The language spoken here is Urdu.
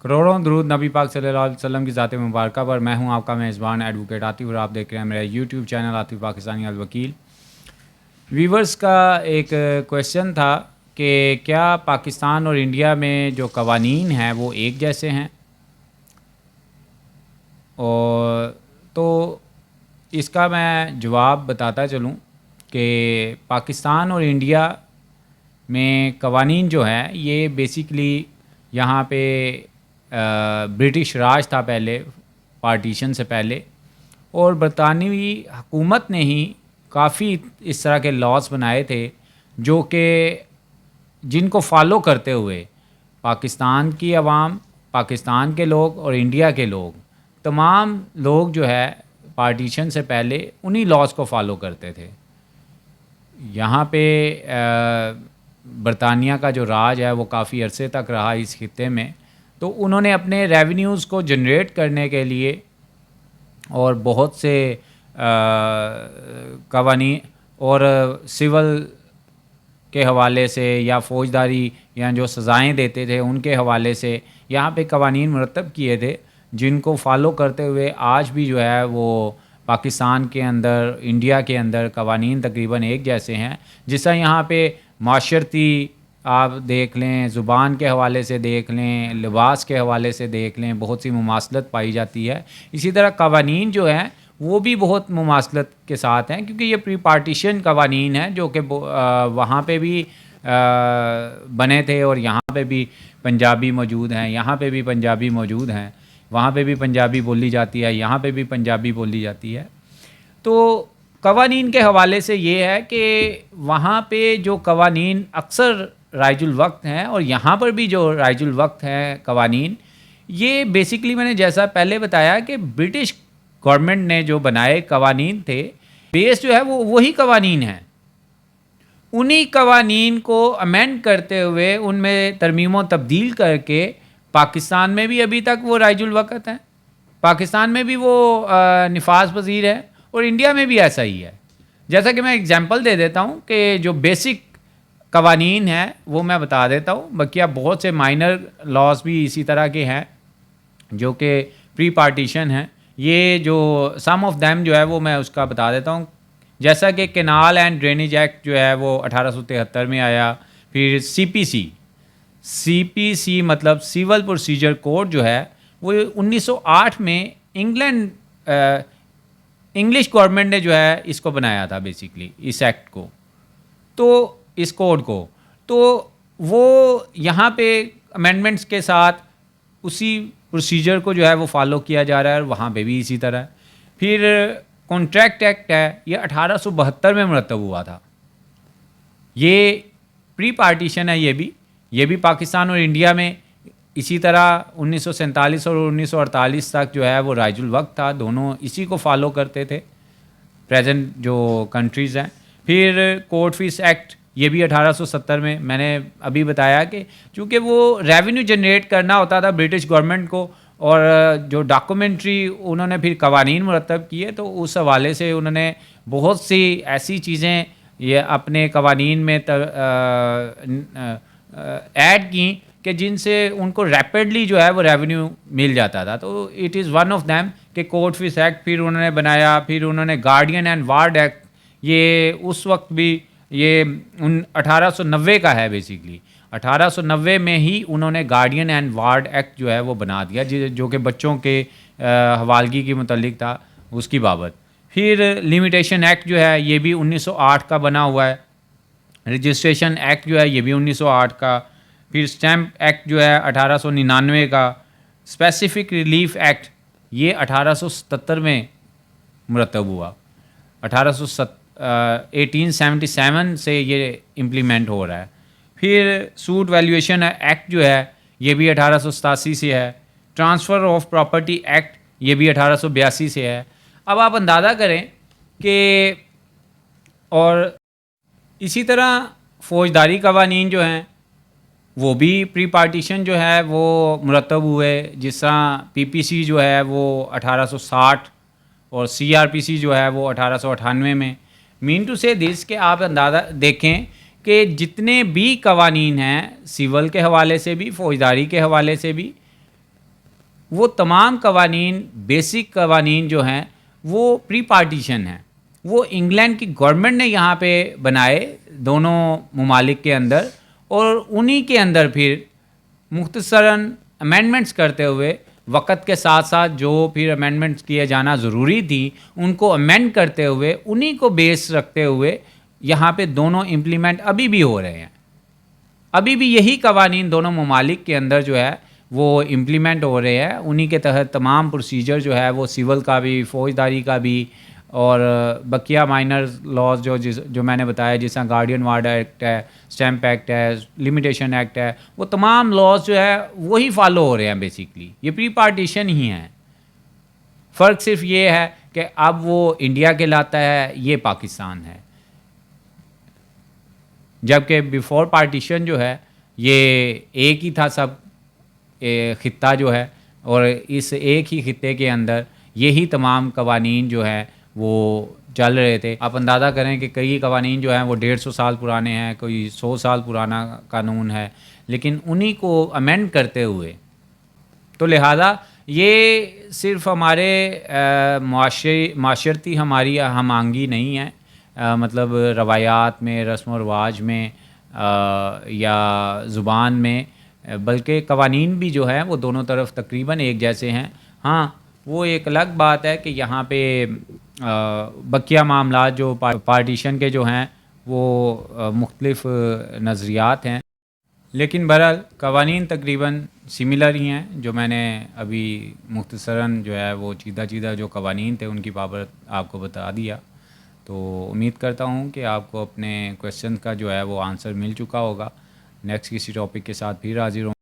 کروڑوں درود نبی پاک صلی اللہ علیہ وسلم کی ذات مبارکہ پر. میں ہوں آپ کا میزبان ایڈوکیٹ عاطف اور آپ دیکھ رہے ہیں میرا YouTube channel Atif Pakistani Alvakeel. Viewers کا ایک کویشچن تھا کہ کیا پاکستان اور انڈیا میں جو قوانین ہیں وہ ایک جیسے ہیں, اور تو اس کا میں جواب بتاتا چلوں کہ پاکستان اور انڈیا میں قوانین جو ہیں یہ بیسیکلی یہاں پہ برٹش راج تھا پہلے, پارٹیشن سے پہلے, اور برطانوی حکومت نے ہی کافی اس طرح کے لاز بنائے تھے جو کہ جن کو فالو کرتے ہوئے پاکستان کی عوام, پاکستان کے لوگ اور انڈیا کے لوگ, تمام لوگ جو ہے پارٹیشن سے پہلے انہی لاز کو فالو کرتے تھے. یہاں پہ برطانیہ کا جو راج ہے وہ کافی عرصے تک رہا اس خطے میں, تو انہوں نے اپنے ریونیوز کو جنریٹ کرنے کے لیے اور بہت سے قوانین اور سول کے حوالے سے یا فوجداری یا جو سزائیں دیتے تھے ان کے حوالے سے یہاں پہ قوانین مرتب کیے تھے جن کو فالو کرتے ہوئے آج بھی جو ہے وہ پاکستان کے اندر, انڈیا کے اندر قوانین تقریباً ایک جیسے ہیں. جس طرح یہاں پہ معاشرتی آپ دیکھ لیں, زبان کے حوالے سے دیکھ لیں, لباس کے حوالے سے دیکھ لیں, بہت سی مماثلت پائی جاتی ہے. اسی طرح قوانین جو ہیں وہ بھی بہت مماثلت کے ساتھ ہیں, کیونکہ یہ پری پارٹیشن قوانین ہیں جو کہ وہاں پہ بھی بنے تھے اور یہاں پہ بھی پنجابی موجود ہیں, یہاں پہ بھی پنجابی موجود ہیں, وہاں پہ بھی پنجابی بولی جاتی ہے, یہاں پہ بھی پنجابی بولی جاتی ہے. تو قوانین کے حوالے سے یہ ہے کہ وہاں پہ جو قوانین اکثر رائج الوقت ہیں اور یہاں پر بھی جو رائج الوقت ہیں قوانین, یہ بیسیکلی میں نے جیسا پہلے بتایا کہ برٹش گورنمنٹ نے جو بنائے قوانین تھے, بیس جو ہے وہ وہی قوانین ہیں. انہی قوانین کو امینڈ کرتے ہوئے ان میں ترمیم و تبدیل کر کے پاکستان میں بھی ابھی تک وہ رائج الوقت ہیں, پاکستان میں بھی وہ نفاذ پذیر ہے, اور انڈیا میں بھی ایسا ہی ہے. جیسا کہ میں اگزامپل دے دیتا ہوں کہ جو بیسک قوانین ہیں وہ میں بتا دیتا ہوں, بقیہ بہت سے مائنر لاز بھی اسی طرح کے ہیں جو کہ پری پارٹیشن ہیں. یہ جو سم آف دیم جو ہے وہ میں اس کا بتا دیتا ہوں. جیسا کہ کینال اینڈ ڈرینیج ایکٹ جو ہے وہ 1873 میں آیا. پھر سی پی سی مطلب سول پروسیجر کوڈ جو ہے وہ 1908 میں انگلش گورنمنٹ نے جو ہے اس کو بنایا تھا بیسیکلی, اس ایکٹ کو, تو اس کوڈ کو. تو وہ یہاں پہ امینڈمنٹس کے ساتھ اسی پروسیجر کو جو ہے وہ فالو کیا جا رہا ہے, اور وہاں پہ بھی اسی طرح. پھر کانٹریکٹ ایکٹ ہے, یہ 1872 میں مرتب ہوا تھا. یہ پری پارٹیشن ہے, یہ بھی پاکستان اور انڈیا میں اسی طرح 1947 اور 1948 تک جو ہے وہ رائج الوقت تھا, دونوں اسی کو فالو کرتے تھے پریزنٹ جو کنٹریز ہیں. پھر کورٹ فیس ایکٹ, یہ بھی 1870 میں نے ابھی بتایا کہ چونکہ وہ ریونیو جنریٹ کرنا ہوتا تھا برٹش گورنمنٹ کو, اور جو ڈاکومنٹری انہوں نے پھر قوانین مرتب کیے, تو اس حوالے سے انہوں نے بہت سی ایسی چیزیں یہ اپنے قوانین میں ایڈ کیں کہ جن سے ان کو ریپڈلی جو ہے وہ ریونیو مل جاتا تھا. تو it is one of them کہ کورٹ فیس ایکٹ پھر انہوں نے بنایا. پھر انہوں نے گارڈین اینڈ وارڈ ایکٹ, یہ اس وقت بھی یہ 1890 کا ہے بیسیکلی. 1890 میں ہی انہوں نے گارڈین اینڈ وارڈ ایکٹ جو ہے وہ بنا دیا, جو کہ بچوں کے حوالگی کے متعلق تھا اس کی بابت. پھر لمیٹیشن ایکٹ جو ہے یہ بھی 1908 کا بنا ہوا ہے. رجسٹریشن ایکٹ جو ہے یہ بھی 1908 کا. پھر اسٹیمپ ایکٹ جو ہے 1899 کا. اسپیسیفک ریلیف ایکٹ یہ 1877 میں مرتب ہوا. 1877 سے یہ امپلیمنٹ ہو رہا ہے. پھر سوٹ ویلیویشن ایکٹ جو ہے یہ بھی 1887 سے ہے. ٹرانسفر آف پراپرٹی ایکٹ یہ بھی 1882 سے ہے. اب آپ اندازہ کریں کہ, اور اسی طرح فوجداری قوانین جو ہیں وہ بھی پری پارٹیشن جو ہے وہ مرتب ہوئے. جس طرح پی پی سی جو ہے وہ 1860 اور سی آر پی سی جو ہے وہ 1898 میں. مین ٹو سے دس کہ آپ اندازہ دیکھیں کہ جتنے بھی قوانین ہیں سول کے حوالے سے بھی, فوجداری کے حوالے سے بھی, وہ تمام قوانین، بیسک قوانین جو ہیں وہ پری پارٹیشن ہیں، وہ انگلینڈ کی گورنمنٹ نے یہاں پہ بنائے دونوں ممالک کے اندر، اور انہی کے اندر پھر مختصراً امینڈمنٹس کرتے ہوئے وقت کے ساتھ ساتھ جو پھر امینڈمنٹس کیے جانا ضروری تھی ان کو امینڈ کرتے ہوئے انہی کو بیس رکھتے ہوئے یہاں پہ دونوں امپلیمنٹ ابھی بھی ہو رہے ہیں. ابھی بھی یہی قوانین دونوں ممالک کے اندر جو ہے وہ امپلیمنٹ ہو رہے ہیں. انہی کے تحت تمام پروسیجر جو ہے وہ سول کا بھی، فوجداری کا بھی، اور بقیہ مائنر لاز جو میں نے بتایا، جس طرح گارڈین وارڈ ایکٹ ہے، اسٹیمپ ایکٹ ہے، لمیٹیشن ایکٹ ہے، وہ تمام لاز جو ہے وہی فالو ہو رہے ہیں. بیسکلی یہ پری پارٹیشن ہی ہیں. فرق صرف یہ ہے کہ اب وہ انڈیا کہلاتا ہے، یہ پاکستان ہے، جبکہ بیفور پارٹیشن جو ہے یہ ایک ہی تھا سب خطہ جو ہے، اور اس ایک ہی خطے کے اندر یہی تمام قوانین جو ہیں وہ چل رہے تھے. آپ اندازہ کریں کہ کئی قوانین جو ہیں وہ 150 سال پرانے ہیں، کوئی 100 سال پرانا قانون ہے، لیکن انہی کو امینڈ کرتے ہوئے. تو لہٰذا یہ صرف ہمارے معاشرتی ہماری ہم آہنگی نہیں ہے، مطلب روایات میں، رسم و رواج میں، یا زبان میں، بلکہ قوانین بھی جو ہیں وہ دونوں طرف تقریباً ایک جیسے ہیں. ہاں وہ ایک الگ بات ہے کہ یہاں پہ بقیہ معاملات جو پارٹیشن کے جو ہیں وہ مختلف نظریات ہیں، لیکن بہرحال قوانین تقریباً سملر ہی ہیں. جو میں نے ابھی مختصراً جو ہے وہ چیدہ جو قوانین تھے ان کی بابت آپ کو بتا دیا. تو امید کرتا ہوں کہ آپ کو اپنے کویشچن کا جو ہے وہ آنسر مل چکا ہوگا. نیکسٹ کسی ٹاپک کے ساتھ پھر حاضر ہوں.